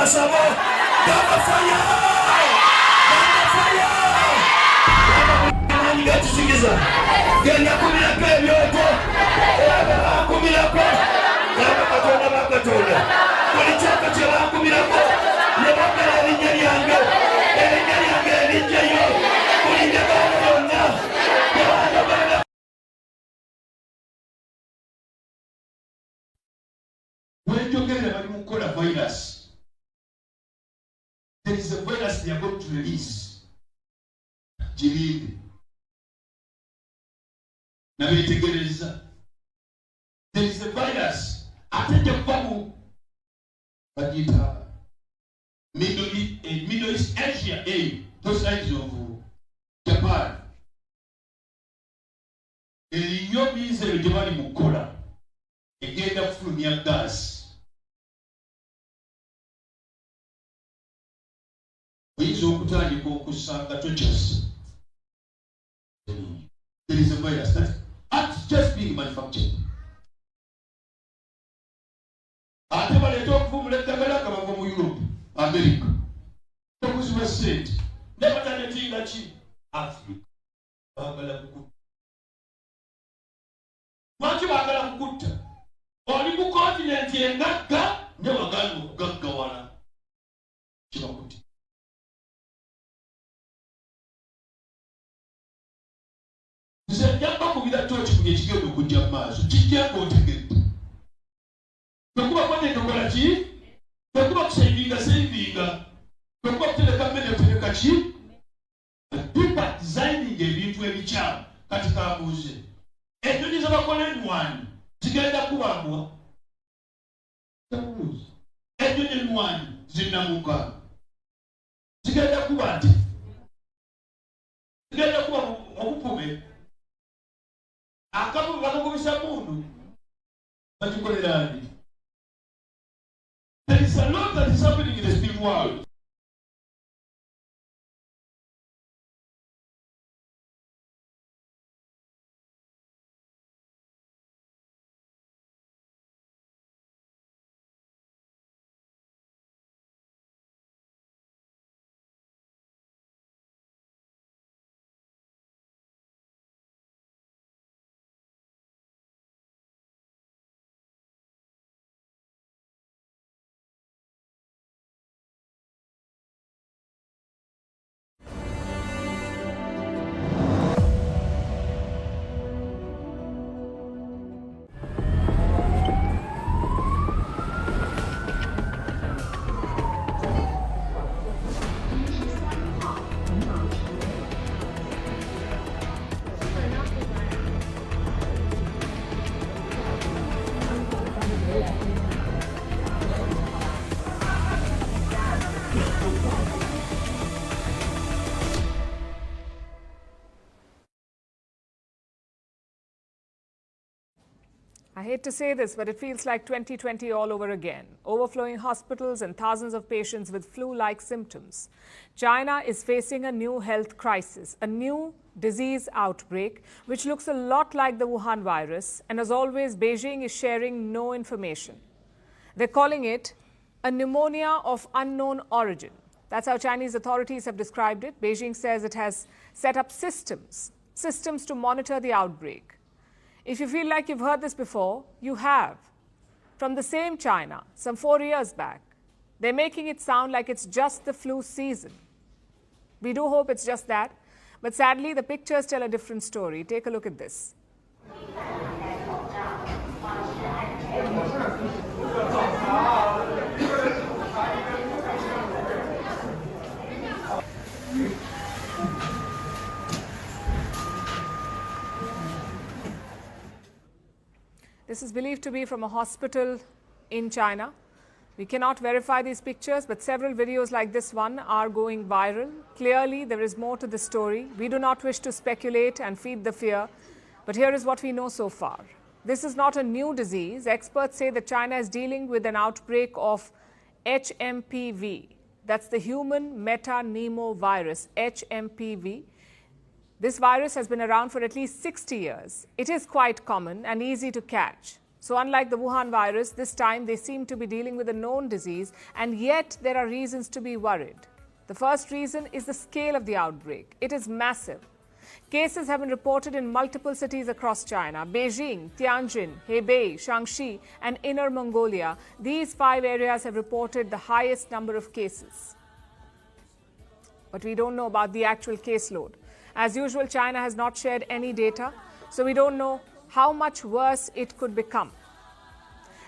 Sabo, Gama Fire! Gama Fire! Gama Fire! Gama Fire! When you get a virus, there is a virus they are going to release. Jirinde. There is a virus. Middle East Asia, those sides of Japan. Iyo bizero gye bali mu kukola egenda kufulumya gas. Oyinza okutandika okusanga tokyasi. There is a virus that's just being manufactured. Ate baleeta okuvumula eddagala nga bava mu Europe, America. Tokuziba ssente. Ne batanetinga ki? Africa. Baagala kukutta. Lwaki baagala kukutta? Oli mu kontinenti engagga ne wagaana okugaggawala. Kibakutte. Nze njamba kubira toki ku ekigenda okujja mu maaso. Kijja ng'otegedde. Bwekuba kwagenda okola ki? Bwekuba kusavinga. Bwekuba kutereka mmere otereka ki? People designing ebintu ebikyamu kati kabuuze. Ennyonyi z'abakola ennwanyi zigenda kubambwa. Kabuuze. Ennyonyi ennwanyi zinnamuka. Zigenda kuba nti. Zigenda kuba obupume. Akabu bakakubisa mundu. Bakikolera ndi. There is a lot that is happening in the spirit world. I hate to say this, but it feels like 2020 all over again. Overflowing hospitals and thousands of patients with flu-like symptoms. China is facing a new health crisis, a new disease outbreak, which looks a lot like the Wuhan virus. And as always, Beijing is sharing no information. They're calling it a pneumonia of unknown origin. That's how Chinese authorities have described it. Beijing says it has set up systems to monitor the outbreak. If you feel like you've heard this before, you have. From the same China, some 4 years back. They're making it sound like it's just the flu season. We do hope it's just that. But sadly, the pictures tell a different story. Take a look at this. This is believed to be from a hospital in China. We cannot verify these pictures, but several videos like this one are going viral. Clearly, there is more to the story. We do not wish to speculate and feed the fear, but here is what we know so far. This is not a new disease. Experts say that China is dealing with an outbreak of HMPV. That's the human metapneumovirus, HMPV. This virus has been around for at least 60 years. It is quite common and easy to catch. So unlike the Wuhan virus, this time they seem to be dealing with a known disease, and yet there are reasons to be worried. The first reason is the scale of the outbreak. It is massive. Cases have been reported in multiple cities across China: Beijing, Tianjin, Hebei, Shaanxi, and Inner Mongolia. These 5 areas have reported the highest number of cases. But we don't know about the actual caseload. As usual, China has not shared any data, so we don't know how much worse it could become.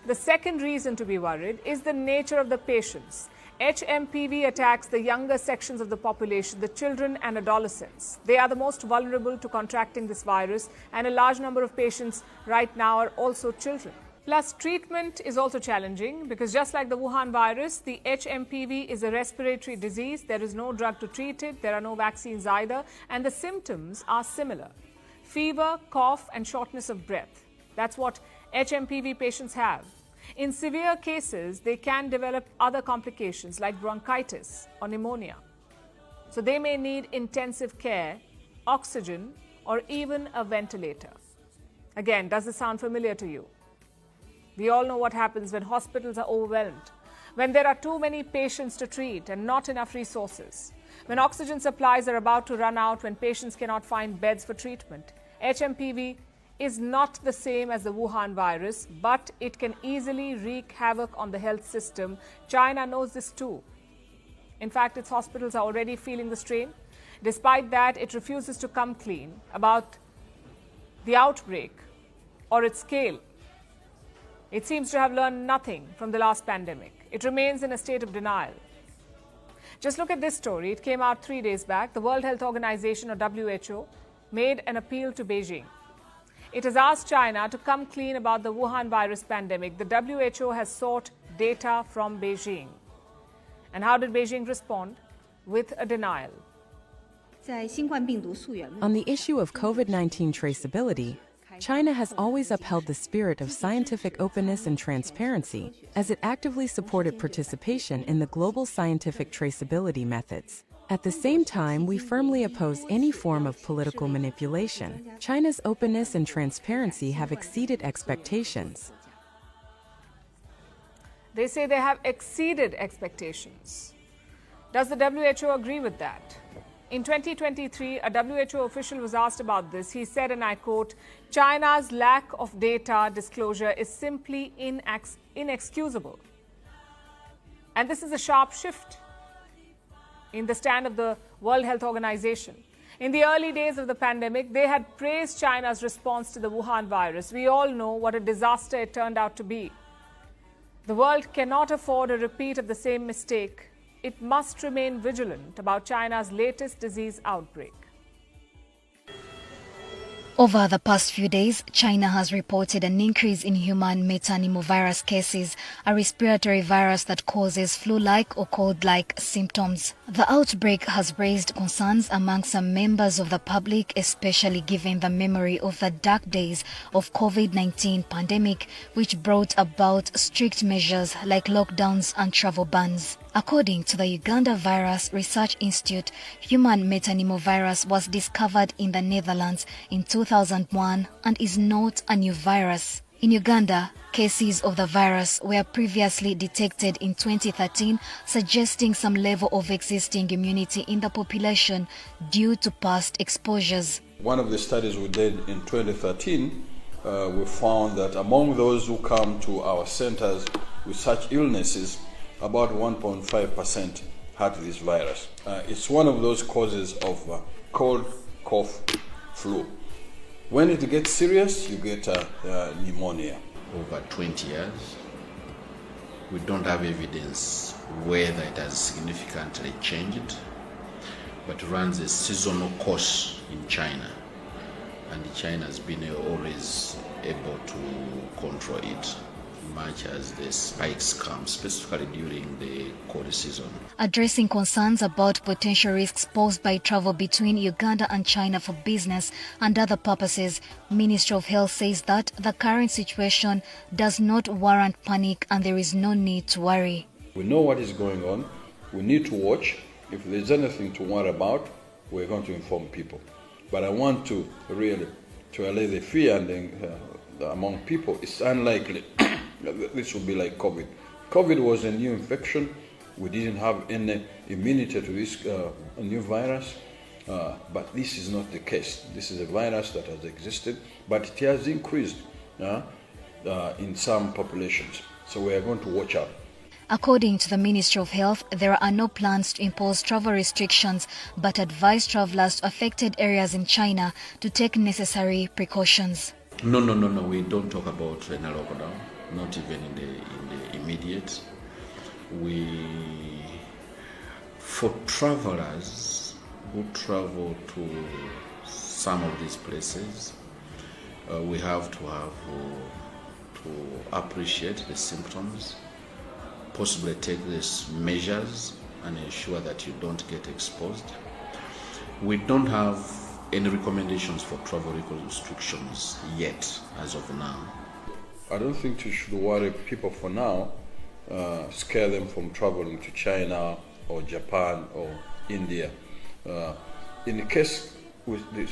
The second reason to be worried is the nature of the patients. HMPV attacks the younger sections of the population, the children and adolescents. They are the most vulnerable to contracting this virus, and a large number of patients right now are also children. Plus, treatment is also challenging because just like the Wuhan virus, the HMPV is a respiratory disease. There is no drug to treat it. There are no vaccines either. And the symptoms are similar: fever, cough, and shortness of breath. That's what HMPV patients have. In severe cases, they can develop other complications like bronchitis or pneumonia. So they may need intensive care, oxygen, or even a ventilator. Again, does this sound familiar to you? We all know what happens when hospitals are overwhelmed, when there are too many patients to treat and not enough resources, when oxygen supplies are about to run out, when patients cannot find beds for treatment. HMPV is not the same as the Wuhan virus, but it can easily wreak havoc on the health system. China knows this too. In fact, its hospitals are already feeling the strain. Despite that, it refuses to come clean about the outbreak or its scale. It seems to have learned nothing from the last pandemic. It remains in a state of denial. Just look at this story. It came out 3 days back. The World Health Organization, or WHO, made an appeal to Beijing. It has asked China to come clean about the Wuhan virus pandemic. The WHO has sought data from Beijing. And how did Beijing respond? With a denial. On the issue of COVID-19 traceability, China has always upheld the spirit of scientific openness and transparency as it actively supported participation in the global scientific traceability methods. At the same time, we firmly oppose any form of political manipulation. China's openness and transparency have exceeded expectations. They say they have exceeded expectations. Does the WHO agree with that? In 2023, a WHO official was asked about this. He said, and I quote, "China's lack of data disclosure is simply inexcusable." And this is a sharp shift in the stand of the World Health Organization. In the early days of the pandemic, they had praised China's response to the Wuhan virus. We all know what a disaster it turned out to be. The world cannot afford a repeat of the same mistake. It must remain vigilant about China's latest disease outbreak. Over the past few days, China has reported an increase in human metapneumovirus cases, a respiratory virus that causes flu-like or cold-like symptoms. The outbreak has raised concerns among some members of the public, especially given the memory of the dark days of COVID-19 pandemic, which brought about strict measures like lockdowns and travel bans. According to the Uganda Virus Research Institute, human metapneumovirus was discovered in the Netherlands in 2001 and is not a new virus. In Uganda, cases of the virus were previously detected in 2013, suggesting some level of existing immunity in the population due to past exposures. One of the studies we did in 2013, we found that among those who come to our centers with such illnesses, about 1.5% had this virus. It's one of those causes of cold, cough, flu. When it gets serious, you get pneumonia. Over 20 years, we don't have evidence whether it has significantly changed, but runs a seasonal course in China. And China has been always able to control it, much as the spikes come, specifically during the cold season. Addressing concerns about potential risks posed by travel between Uganda and China for business and other purposes, Ministry of Health says that the current situation does not warrant panic and there is no need to worry. We know what is going on. We need to watch. If there's anything to worry about, we're going to inform people. But I want to really allay the fear and among people, it's unlikely that this will be like COVID. COVID was a new infection. We didn't have any immunity to this new virus, but this is not the case. This is a virus that has existed, but it has increased in some populations. So we are going to watch out. According to the Ministry of Health, there are no plans to impose travel restrictions, but advise travelers to affected areas in China to take necessary precautions. No. We don't talk about a lockdown, not even in the immediate. For travelers who travel to some of these places, we have to appreciate the symptoms, possibly take these measures and ensure that you don't get exposed. We don't have any recommendations for travel restrictions yet, as of now. I don't think you should worry people for now, scare them from traveling to China or Japan or India. In the case with this,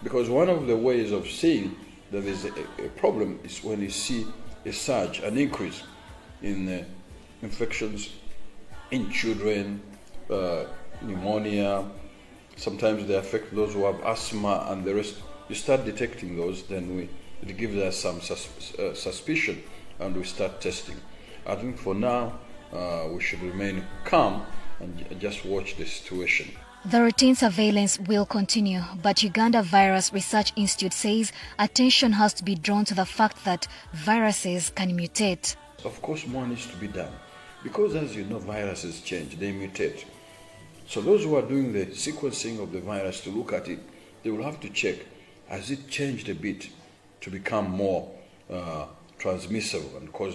because one of the ways of seeing that there's a problem is when you see a surge, an increase in infections in children, pneumonia. Sometimes they affect those who have asthma and the rest. You start detecting those, then it gives us some suspicion, and we start testing. I think for now we should remain calm and just watch the situation. The routine surveillance will continue, but Uganda Virus Research Institute says attention has to be drawn to the fact that viruses can mutate. Of course, more needs to be done, because as you know, viruses change, they mutate. So those who are doing the sequencing of the virus to look at it, they will have to check, has it changed a bit to become more transmissible and cause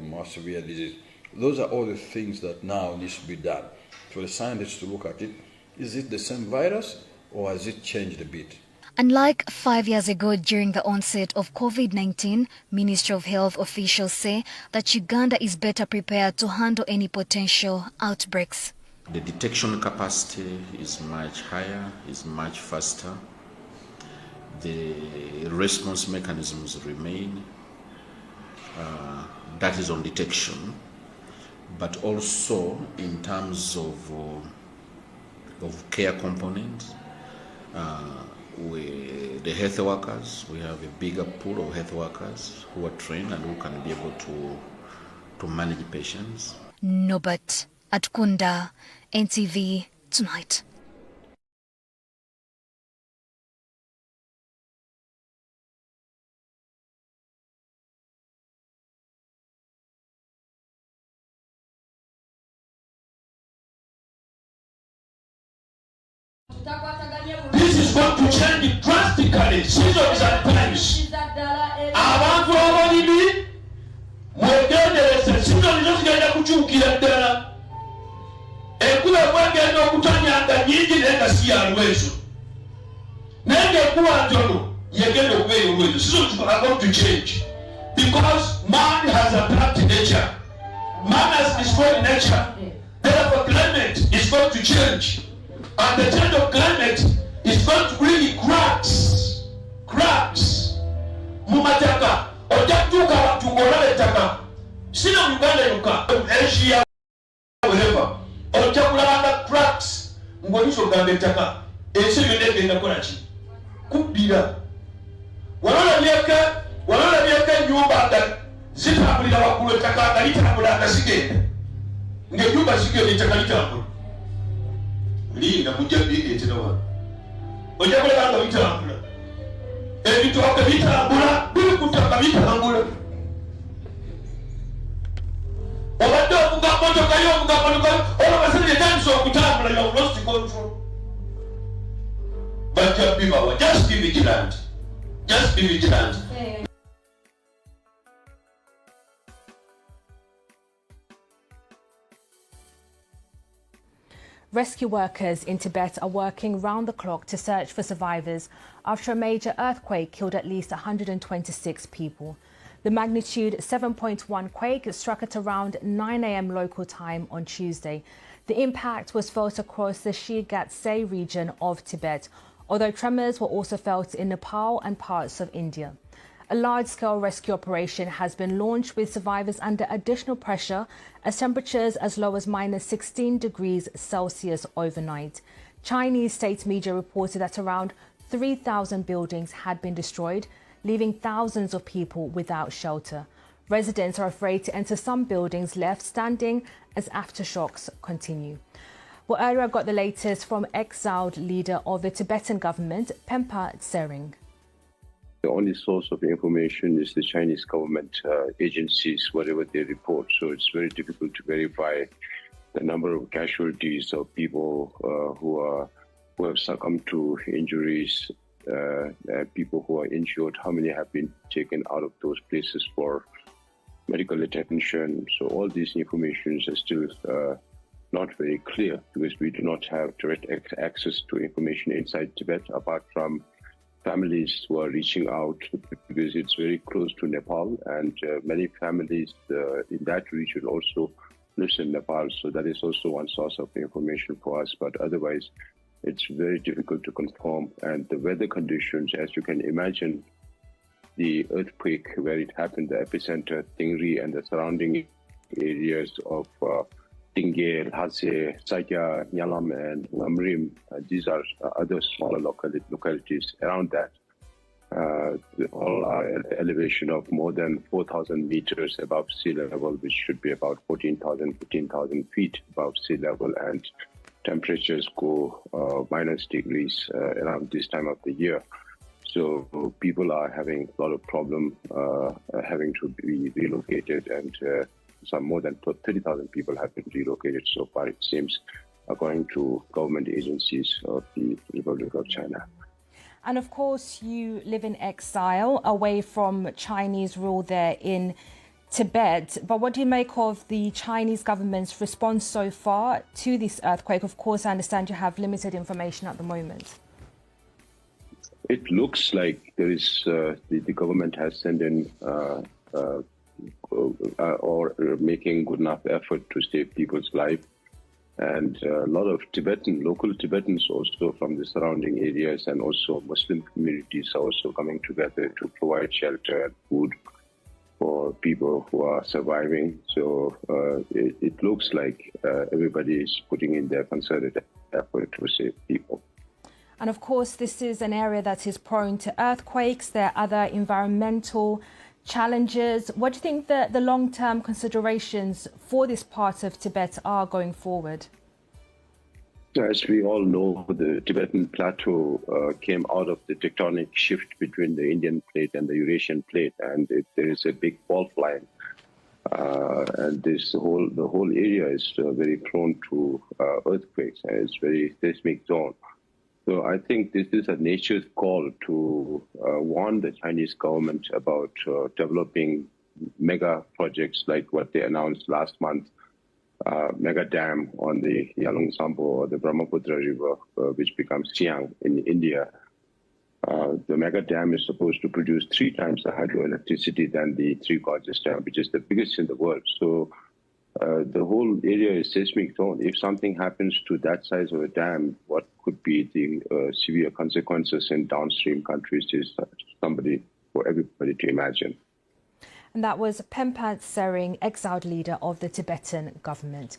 more severe disease? Those are all the things that now needs to be done for the scientists to look at it. Is it the same virus or has it changed a bit? Unlike 5 years ago during the onset of COVID-19, Ministry of Health officials say that Uganda is better prepared to handle any potential outbreaks. The detection capacity is much higher, is much faster. The response mechanisms remain. That is on detection, but also in terms of care component. The health workers, we have a bigger pool of health workers who are trained and who can be able to manage patients. Norbert Atkunda, NTV Tonight. This is going to change drastically. Seasons and times. Abantu abalimi mwegendereze seasons zigenda kukyukira ddala. Enkuba bwegenda okutanyanga nyingi naye nga si ya lwezo. Naye ng'enkuba ntono yegenda okubeera olwezo. Seasons are going to change because man has attacked nature. Man has destroyed nature. Therefore climate is going to change. And the change of climate is going to really cracks. Mumataka, ojatuka watu ngolale taka. Sina Uganda yuka, Asia, whatever. Ojakulanga cracks. Mgoniso gambe taka. Ese yoneke inakonachi. Kubira. Walona miaka nyumba anda zitambulira wakulu taka anda litambula anda sigenda. Nge nyumba sigenda itaka litambula. Linda mujabidi etinawa. Ojakulanga litambula. Ebitoka bitambula, bili kutaka bitambula. Obadde ovuga motoka y'ovuga motoka, olw'abasajja etandise okutambula, you have lost control. Bajja bibawa, just be vigilant. Just be vigilant. Rescue workers in Tibet are working round the clock to search for survivors after a major earthquake killed at least 126 people. The magnitude 7.1 quake struck at around 9 a.m. local time on Tuesday. The impact was felt across the Shigatse region of Tibet, although tremors were also felt in Nepal and parts of India. A large-scale rescue operation has been launched with survivors under additional pressure as temperatures as low as -16 degrees Celsius overnight. Chinese state media reported that around 3,000 buildings had been destroyed, leaving thousands of people without shelter. Residents are afraid to enter some buildings left standing as aftershocks continue. Well, earlier I got the latest from exiled leader of the Tibetan government, Pempa Tsering. The only source of information is the Chinese government agencies, whatever they report. So it's very difficult to verify the number of casualties of people who have succumbed to injuries, people who are injured, how many have been taken out of those places for medical attention. So all these informations are still not very clear because we do not have direct access to information inside Tibet apart from families who are reaching out because it's very close to Nepal, and many families in that region also live in Nepal. So that is also one source of information for us. But otherwise, it's very difficult to confirm. And the weather conditions, as you can imagine, the earthquake where it happened, the epicenter, Tingri, and the surrounding areas of Tingel, Hase, Sakya, Nyalam, and Ngamrim. These are other smaller localities around that. All are at an elevation of more than 4,000 meters above sea level, which should be about 14,000, 15,000 feet above sea level. And temperatures go minus degrees around this time of the year. So people are having a lot of problem having to be relocated, and some more than 30,000 people have been relocated so far, it seems, according to government agencies of the Republic of China. And of course, you live in exile away from Chinese rule there in Tibet. But what do you make of the Chinese government's response so far to this earthquake? Of course, I understand you have limited information at the moment. It looks like there is the government has sent in or making good enough effort to save people's life. And a lot of local Tibetans also from the surrounding areas, and also Muslim communities are also coming together to provide shelter and food for people who are surviving. So it looks like everybody is putting in their concerted effort to save people. And of course, this is an area that is prone to earthquakes. There are other environmental challenges. What do you think the long-term considerations for this part of Tibet are going forward? As we all know, the Tibetan plateau came out of the tectonic shift between the Indian plate and the Eurasian plate, and there is a big fault line. And the whole area is very prone to earthquakes, and it's very seismic zone. So I think this is a nature's call to warn the Chinese government about developing mega projects like what they announced last month, mega dam on the Yalung Sampo or the Brahmaputra River, which becomes Siang in India. The mega dam is supposed to produce 3 times the hydroelectricity than the Three Gorges Dam, which is the biggest in the world. So the whole area is seismic zone. If something happens to that size of a dam, what could be the severe consequences in downstream countries is for everybody to imagine. And that was Pempa Tsering, exiled leader of the Tibetan government.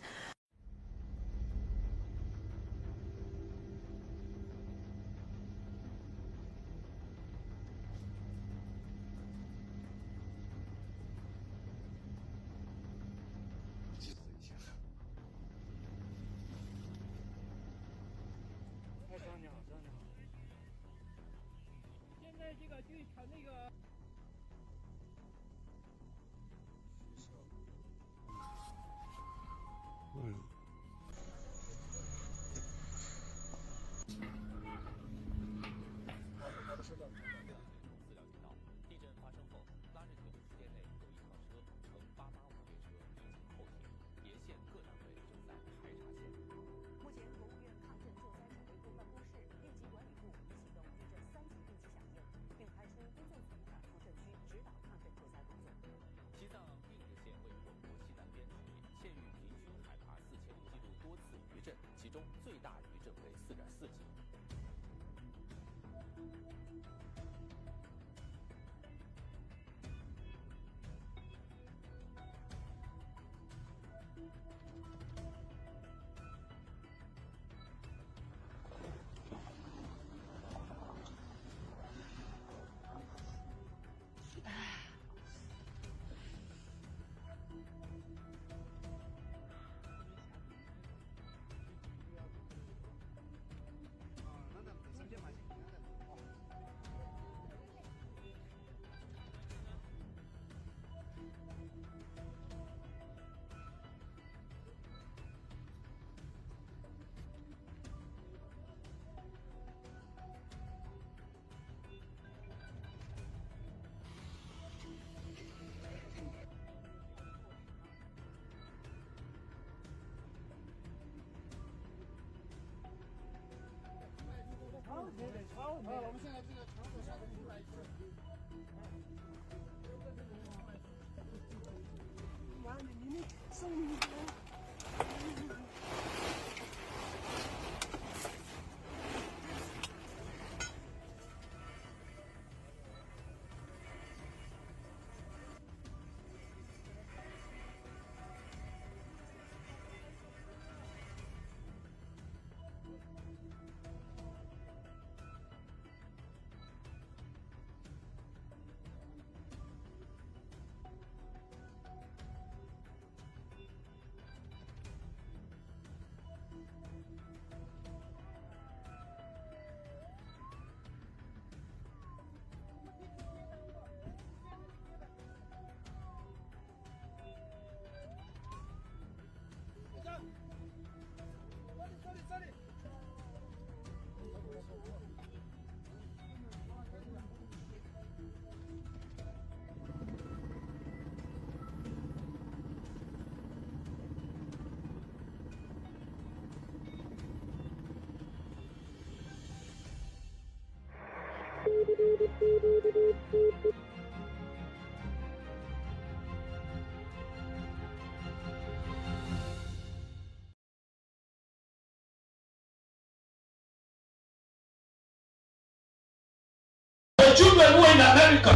Children who are in America,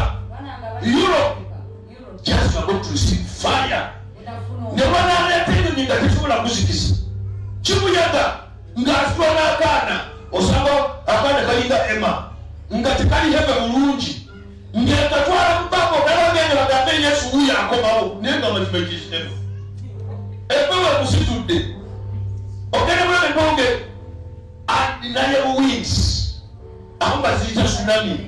Europe, just about to receive fire. Never let you that is full of music. Chibuyaga, Ngaswana Kana, Osama, Akana Kalinga Emma, Ngatikali have a Urunji, Ngatwa Babo, Navagana, Suya, Koma, never much make it never. Everyone will see today. Okay, we're going to get and the Naya winds. Ambazita tsunami.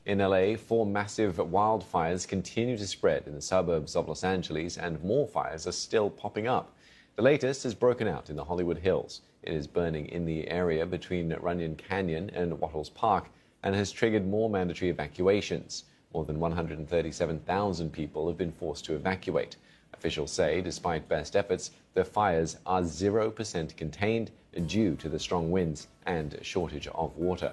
In LA, 4 massive wildfires continue to spread in the suburbs of Los Angeles, and more fires are still popping up. The latest has broken out in the Hollywood Hills. It is burning in the area between Runyon Canyon and Wattles Park and has triggered more mandatory evacuations. More than 137,000 people have been forced to evacuate. Officials say, despite best efforts, the fires are 0% contained due to the strong winds and shortage of water.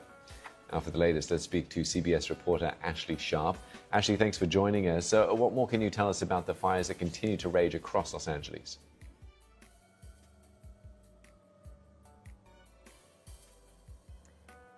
Now for the latest, let's speak to CBS reporter Ashley Sharp. Ashley, thanks for joining us. What more can you tell us about the fires that continue to rage across Los Angeles?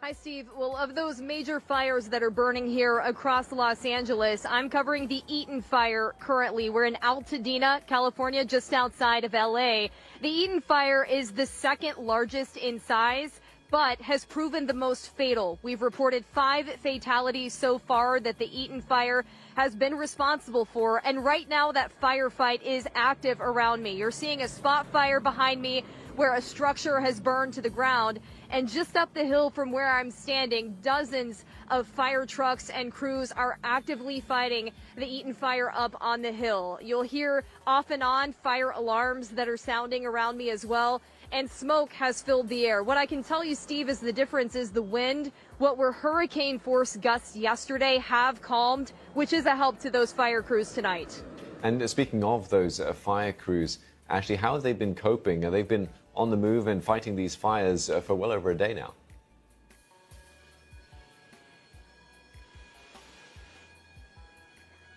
Hi, Steve. Well, of those major fires that are burning here across Los Angeles, I'm covering the Eaton fire currently. We're in Altadena, California, just outside of LA. The Eaton fire is the second largest in size, but has proven the most fatal. We've reported 5 fatalities so far that the Eaton fire has been responsible for, and right now that firefight is active around me. You're seeing a spot fire behind me where a structure has burned to the ground, and just up the hill from where I'm standing, dozens of fire trucks and crews are actively fighting the Eaton fire up on the hill. You'll hear off and on fire alarms that are sounding around me as well, and smoke has filled the air. What I can tell you, Steve, is the difference is the wind. What were hurricane force gusts yesterday have calmed, which is a help to those fire crews tonight. And speaking of those fire crews, Ashley, how have they been coping? They've been on the move and fighting these fires for well over a day now.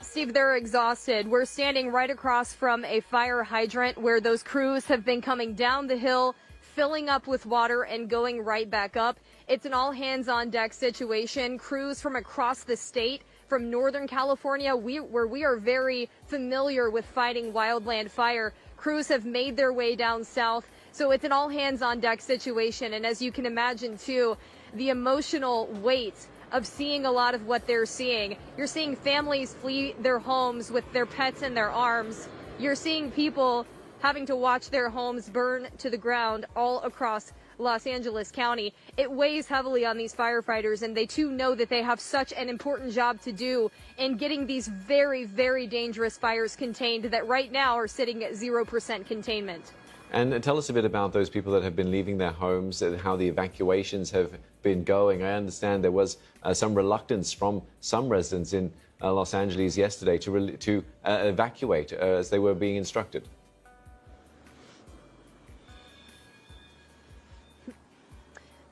Steve, they're exhausted. We're standing right across from a fire hydrant where those crews have been coming down the hill, filling up with water and going right back up. It's an all hands on deck situation. Crews from across the state, from Northern California, where we are very familiar with fighting wildland fire. Crews have made their way down south. So it's an all hands on deck situation. And as you can imagine, too, the emotional weight of seeing a lot of what they're seeing. You're seeing families flee their homes with their pets in their arms. You're seeing people having to watch their homes burn to the ground all across Los Angeles County. It weighs heavily on these firefighters, and they too know that they have such an important job to do in getting these very, very dangerous fires contained that right now are sitting at 0% containment. And tell us a bit about those people that have been leaving their homes and how the evacuations have been going. I understand there was some reluctance from some residents in Los Angeles yesterday to evacuate as they were being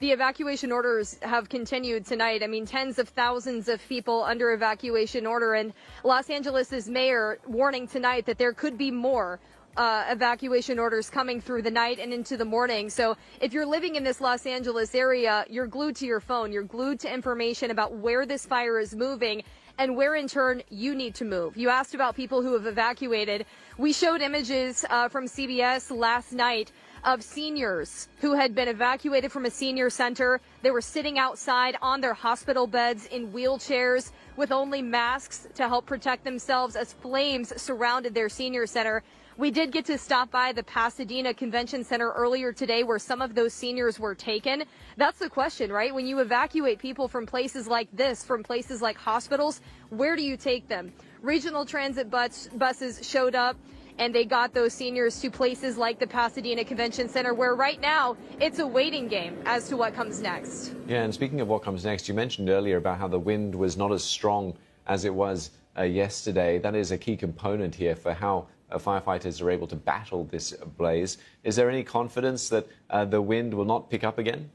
the evacuation orders have continued tonight. I mean, tens of thousands of people under evacuation order, and Los Angeles' mayor warning tonight that there could be more evacuation orders coming through the night and into the morning. So if you're living in this Los Angeles area, you're glued to your phone. You're glued to information about where this fire is moving and where in turn you need to move. You asked about people who have evacuated. We showed images from CBS last night of seniors who had been evacuated from a senior center. They were sitting outside on their hospital beds in wheelchairs with only masks to help protect themselves as flames surrounded their senior center. We did get to stop by the Pasadena Convention Center earlier today where some of those seniors were taken. That's the question, right? When you evacuate people from places like this, from places like hospitals, where do you take them? Regional transit buses showed up and they got those seniors to places like the Pasadena Convention Center, where right now it's a waiting game as to what comes next. Yeah, and speaking of what comes next, you mentioned earlier about how the wind was not as strong as it was yesterday. That is a key component here for how firefighters are able to battle this blaze. Is there any confidence that the wind will not pick up again?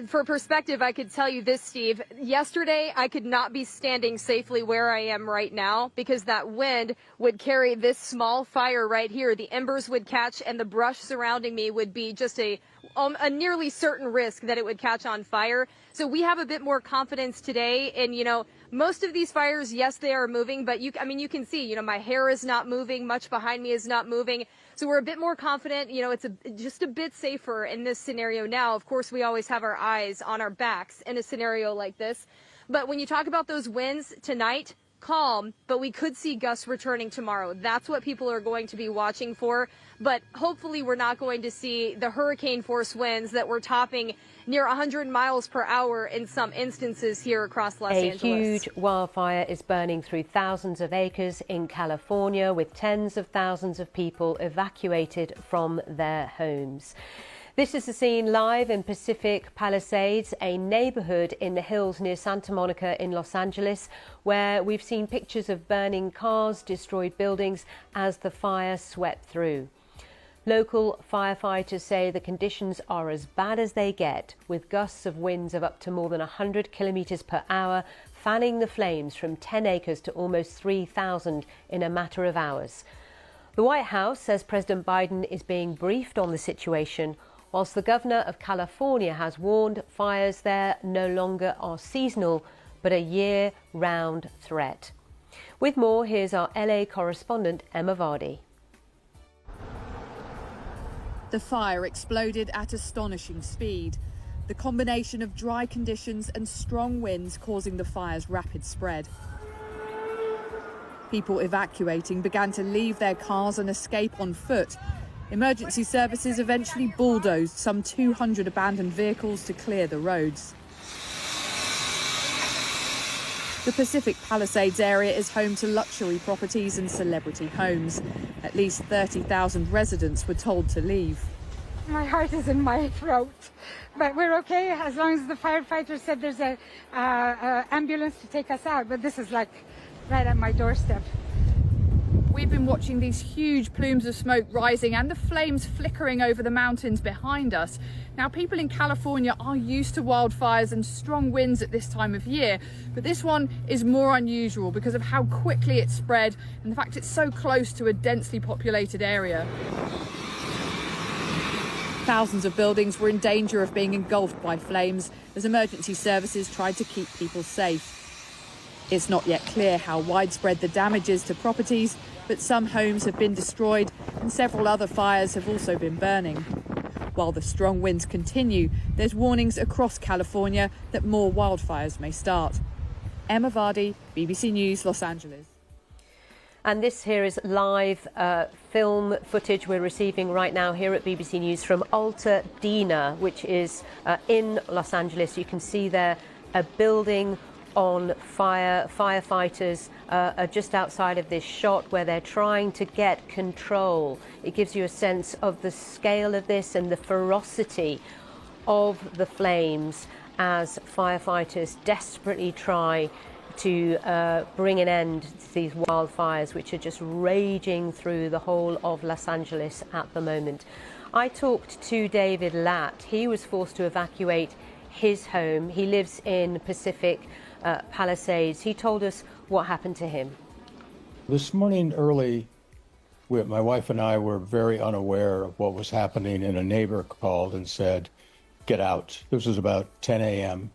For perspective, I could tell you this, Steve. Yesterday, I could not be standing safely where I am right now because that wind would carry this small fire right here. The embers would catch and the brush surrounding me would be just a nearly certain risk that it would catch on fire. So we have a bit more confidence today. And, you know, most of these fires, yes, they are moving, but you can see, you know, my hair is not moving. Much behind me is not moving. So we're a bit more confident. You know, it's just a bit safer in this scenario now. Of course, we always have our eyes on our backs in a scenario like this. But when you talk about those winds tonight, calm, but we could see gusts returning tomorrow. That's what people are going to be watching for. But hopefully we're not going to see the hurricane force winds that were topping near 100 miles per hour in some instances here across Los Angeles. A huge wildfire is burning through thousands of acres in California, with tens of thousands of people evacuated from their homes. This is the scene live in Pacific Palisades, a neighborhood in the hills near Santa Monica in Los Angeles, where we've seen pictures of burning cars, destroyed buildings as the fire swept through. Local firefighters say the conditions are as bad as they get, with gusts of winds of up to more than 100 kilometers per hour, fanning the flames from 10 acres to almost 3,000 in a matter of hours. The White House says President Biden is being briefed on the situation, whilst the governor of California has warned fires there no longer are seasonal, but a year-round threat. With more, here's our LA correspondent, Emma Vardy. The fire exploded at astonishing speed. The combination of dry conditions and strong winds causing the fire's rapid spread. People evacuating began to leave their cars and escape on foot. Emergency services eventually bulldozed some 200 abandoned vehicles to clear the roads. The Pacific Palisades area is home to luxury properties and celebrity homes. At least 30,000 residents were told to leave. My heart is in my throat, but we're okay as long as the firefighters said there's a ambulance to take us out. But this is like right at my doorstep. We've been watching these huge plumes of smoke rising and the flames flickering over the mountains behind us. Now, people in California are used to wildfires and strong winds at this time of year, but this one is more unusual because of how quickly it spread and the fact it's so close to a densely populated area. Thousands of buildings were in danger of being engulfed by flames as emergency services tried to keep people safe. It's not yet clear how widespread the damage is to properties, but some homes have been destroyed and several other fires have also been burning. While the strong winds continue, there's warnings across California that more wildfires may start. Emma Vardy, BBC News, Los Angeles. And this here is live film footage we're receiving right now here at BBC News from Altadena, which is in Los Angeles. You can see there a building on fire. Firefighters are just outside of this shot where they're trying to get control. It gives you a sense of the scale of this and the ferocity of the flames as firefighters desperately try to bring an end to these wildfires, which are just raging through the whole of Los Angeles at the moment. I talked to David Latt. He was forced to evacuate his home. He lives in Pacific Palisades. He told us what happened to him. This morning early, my wife and I were very unaware of what was happening, and a neighbor called and said, "Get out." This was about 10 a.m.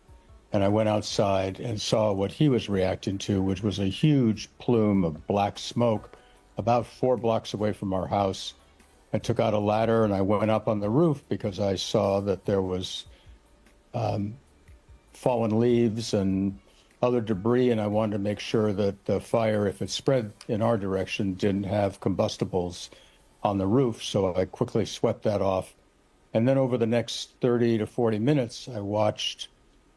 And I went outside and saw what he was reacting to, which was a huge plume of black smoke about 4 blocks away from our house. I took out a ladder and I went up on the roof because I saw that there was fallen leaves and other debris, and I wanted to make sure that the fire, if it spread in our direction, didn't have combustibles on the roof. So I quickly swept that off. And then over the next 30 to 40 minutes, I watched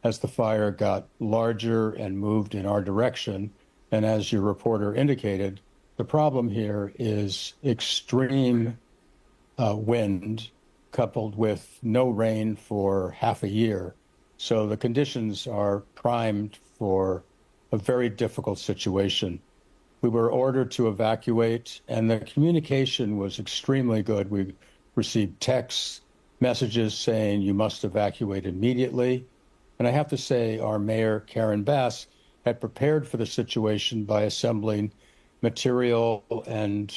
as the fire got larger and moved in our direction. And as your reporter indicated, the problem here is extreme wind coupled with no rain for half a year. So the conditions are primed for a very difficult situation. We were ordered to evacuate, and the communication was extremely good. We received texts, messages saying you must evacuate immediately. And I have to say, our mayor, Karen Bass, had prepared for the situation by assembling material and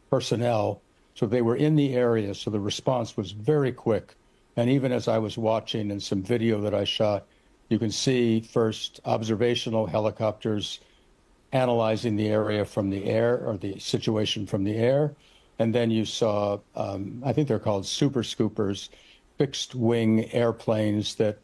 personnel. So they were in the area, so the response was very quick. And even as I was watching in some video that I shot, you can see first observational helicopters analyzing the area from the air, or the situation from the air. And then you saw, I think they're called super scoopers, fixed wing airplanes that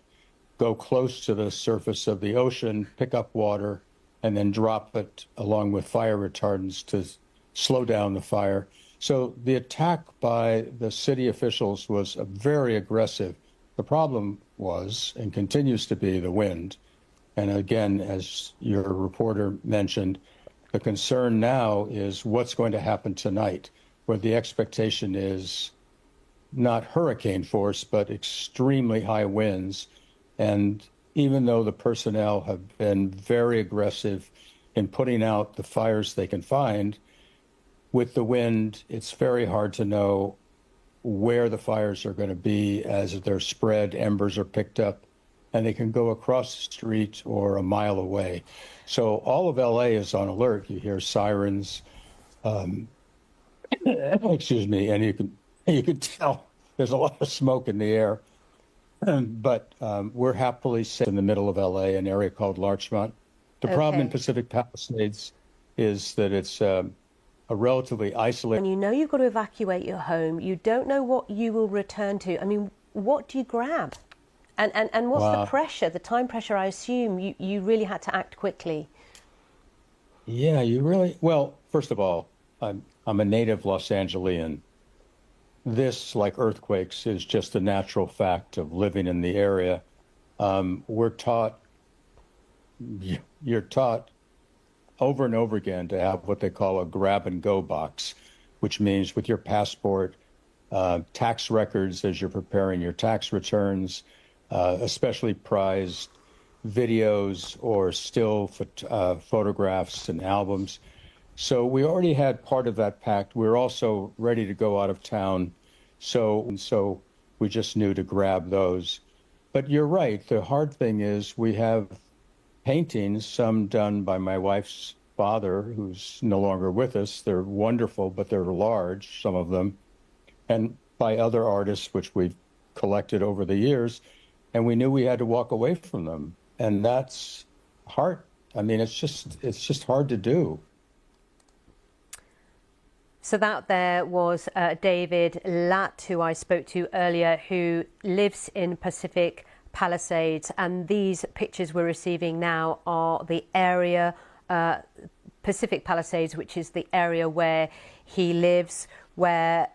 go close to the surface of the ocean, pick up water, and then drop it along with fire retardants to slow down the fire. So the attack by the city officials was very aggressive. The problem was, and continues to be, the wind. And again, as your reporter mentioned, the concern now is what's going to happen tonight, where the expectation is not hurricane force, but extremely high winds. And even though the personnel have been very aggressive in putting out the fires they can find, with the wind, it's very hard to know where the fires are going to be as they're spread. Embers are picked up, and they can go across the street or a mile away. So all of LA is on alert. You hear sirens, excuse me, and you can tell there's a lot of smoke in the air. But we're happily safe in the middle of LA, an area called Larchmont. The problem in Pacific Palisades is that it's a relatively isolated. And you know you've got to evacuate your home. You don't know what you will return to. I mean, what do you grab? And what's the pressure, the time pressure? I assume you really had to act quickly. Yeah, well, first of all, I'm a native Los Angelian. This, like earthquakes, is just a natural fact of living in the area. You're taught over and over again to have what they call a grab-and-go box, which means with your passport, tax records as you're preparing your tax returns, especially prized videos or still photographs and albums. So we already had part of that packed. We were also ready to go out of town. So we just knew to grab those. But you're right. The hard thing is we have paintings, some done by my wife's father, who's no longer with us. They're wonderful, but they're large, some of them, and by other artists, which we've collected over the years. And we knew we had to walk away from them. And that's hard. I mean, it's just hard to do. So that there was David Latt, who I spoke to earlier, who lives in Pacific Palisades. And these pictures we're receiving now are the area, Pacific Palisades, which is the area where he lives, where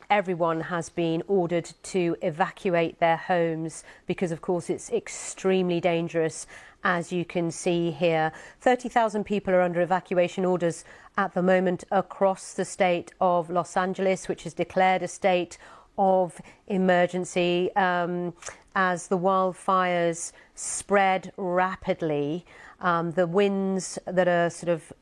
everyone has been ordered to evacuate their homes because, of course, it's extremely dangerous. As you can see here, 30,000 people are under evacuation orders at the moment across the state of Los Angeles, which has declared a state of emergency as the wildfires spread rapidly. The winds that are sort of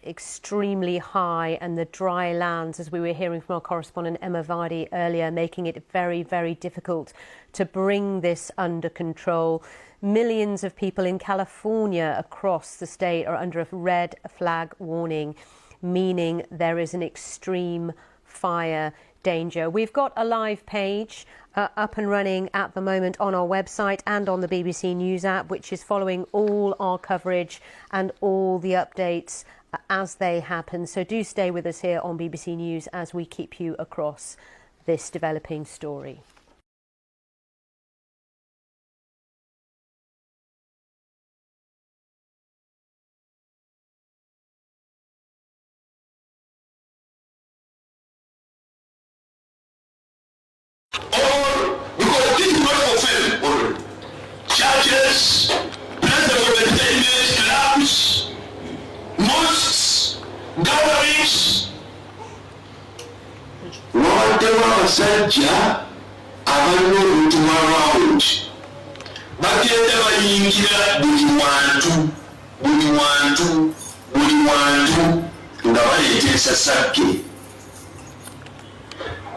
extremely high and the dry lands, as we were hearing from our correspondent Emma Vardy earlier, making it very, very difficult to bring this under control. Millions of people in California across the state are under a red flag warning, meaning there is an extreme fire danger. We've got a live page up and running at the moment on our website and on the BBC News app, which is following all our coverage and all the updates as they happen. So do stay with us here on BBC News as we keep you across this developing story. Churches, places of entertainment, clubs, mosques, gatherings. Whatever abasajja abalina olutumwa lwawuti bagenda bayingira buli wantu nga baleetesa sakke.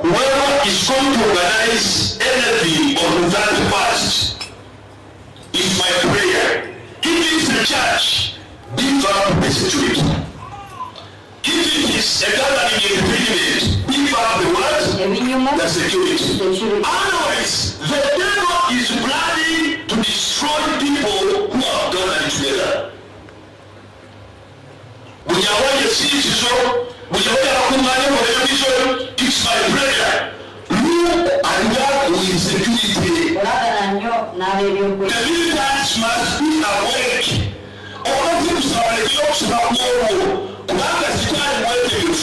Whoever is going to organize anything on that fast is my prayer. If it's the church, give up the security. If it is a gathering entertainment, give up the what? The security. Otherwise, the devil is planning to destroy people who are gathered together. It's my prayer. Look and work with security. The militants must be awake. All of them are the jobs of more. Kubanga sitali mwetegefu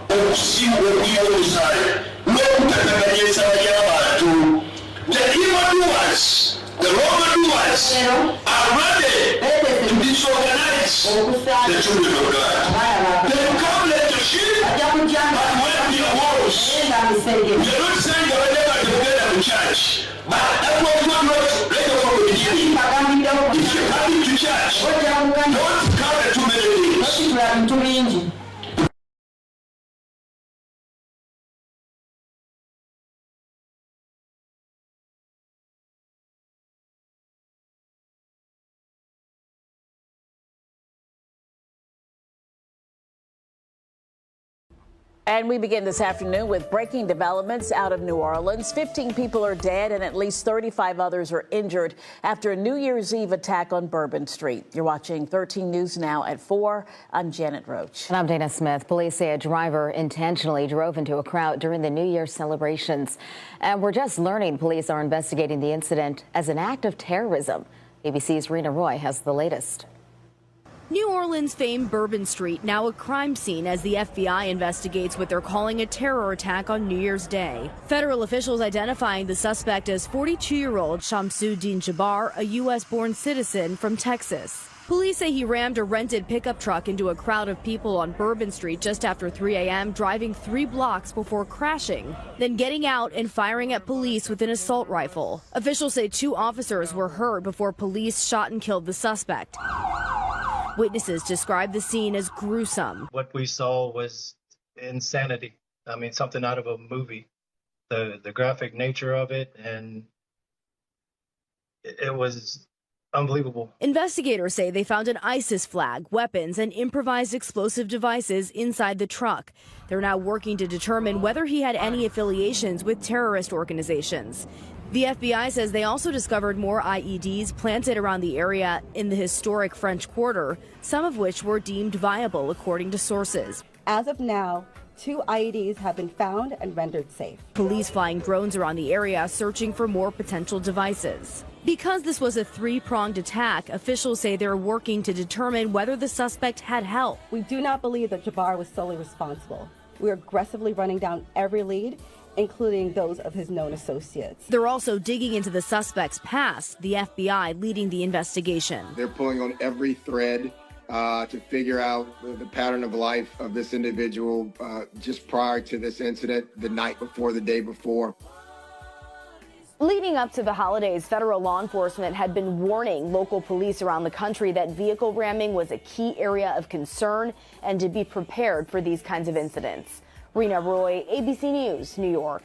okusinga okuyonsayo n'okutataganyisa y'abantu. The evildoers, the wrongdoers are ready to disorganize the children of God. They will come like the sheep, but when they are wolves. We are not saying that we never together in church, but that's what we want to let us from the beginning. If you're coming to church, don't count too many things. And we begin this afternoon with breaking developments out of New Orleans. 15 people are dead and at least 35 others are injured after a New Year's Eve attack on Bourbon Street. You're watching 13 News Now at 4. I'm Janet Roach. And I'm Dana Smith. Police say a driver intentionally drove into a crowd during the New Year celebrations. And we're just learning police are investigating the incident as an act of terrorism. ABC's Rena Roy has the latest. New Orleans famed Bourbon Street, now a crime scene as the FBI investigates what they're calling a terror attack on New Year's Day. Federal officials identifying the suspect as 42-year-old Shamsuddin Jabbar, a U.S.-born citizen from Texas. Police say he rammed a rented pickup truck into a crowd of people on Bourbon Street just after 3 a.m., driving 3 blocks before crashing, then getting out and firing at police with an assault rifle. Officials say 2 officers were hurt before police shot and killed the suspect. Witnesses described the scene as gruesome. What we saw was insanity. I mean, something out of a movie. The graphic nature of it, and it was unbelievable. Investigators say they found an ISIS flag, weapons, and improvised explosive devices inside the truck. They're now working to determine whether he had any affiliations with terrorist organizations. The FBI says they also discovered more IEDs planted around the area in the historic French Quarter, some of which were deemed viable, according to sources. As of now, 2 IEDs have been found and rendered safe. Police flying drones around the area searching for more potential devices. Because this was a 3-pronged attack, officials say they're working to determine whether the suspect had help. We do not believe that Jabbar was solely responsible. We're aggressively running down every lead, including those of his known associates. They're also digging into the suspect's past, the FBI leading the investigation. They're pulling on every thread to figure out the pattern of life of this individual just prior to this incident, the night before, the day before. Leading up to the holidays, federal law enforcement had been warning local police around the country that vehicle ramming was a key area of concern and to be prepared for these kinds of incidents. Rena Roy, ABC News, New York.